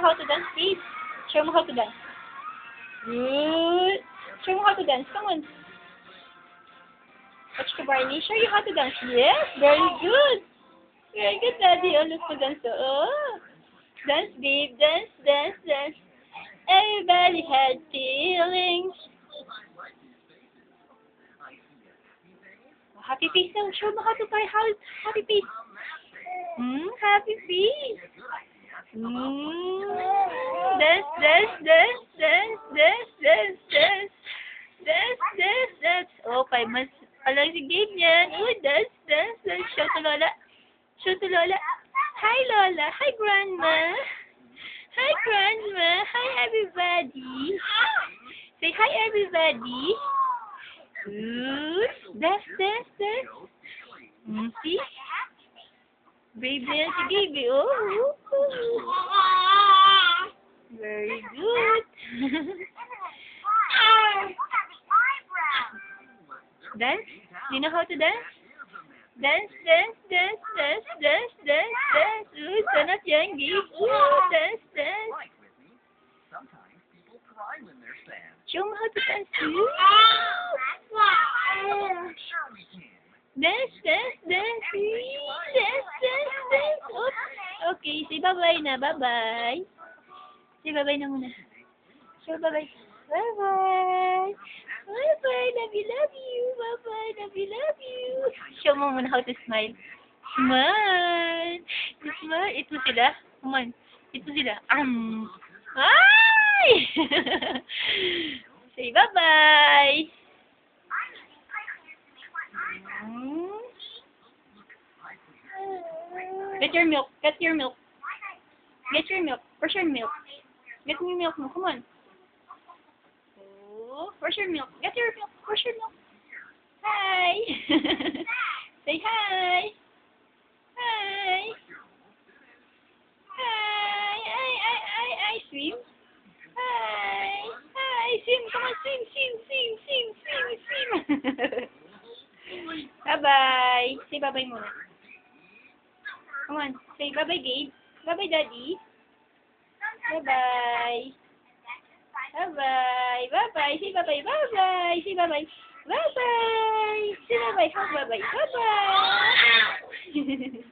how to dance, please. Show me how to dance. Good. Show me how to dance. Come on. Watch the Barney. Show you how to dance. Yes, very good. Very good, Daddy. Oh, look to dance. Oh. Dance, babe. Dance, dance, dance. Everybody had feelings. Happy face now. Show me how to play happy face. Happy face. Dance, dance, dance, dance, dance, dance, dance. Dance, dance, dance. Oh, 5 months. Alam si Gabe niyan. Oh, dance, dance, dance. Show to Lola. Show to Lola. Hi, Lola. Hi, Grandma. Hi, Grandma. Hi, everybody. Say hi, everybody. Good. Dance, dance, dance. See? Baby yan si Gabe. Oh. Very good. Dance? You know how to dance? Dance, dance, dance, dance, dance, dance, dance. Ooh, sanat yan, Gabe. Ooh, dance, dance. Show me how to dance, too. Dance, dance, dance. Dance, dance, dance. Oops. Okay, say bye-bye na. Bye-bye. Say bye-bye na muna. Say bye-bye. Bye-bye. Bye-bye. Love you, love you. Bye-bye. Love you, love you. Show mo muna how to smile. Smile. Smile. Ito sila. Come on. Ito sila. Ay! Say bye-bye. Get your milk. Get your milk. Get your milk. Where's your milk? Get me milk mo. Come on. Oh, where's your milk? Get your milk. Where's your milk? Hi. Say hi. Hi. Hi. I swim. Hi. Hi. Swim. Come on. Swim. Swim. Swim. Swim. Swim. Swim. Bye-bye. Say bye-bye muna. Come on. Say bye-bye, Gabe. Bye-bye, Daddy. Bye-bye. Bye-bye. Bye-bye. Say bye-bye. Bye-bye. Say bye-bye. Bye-bye. Say bye-bye. Bye-bye. Bye-bye.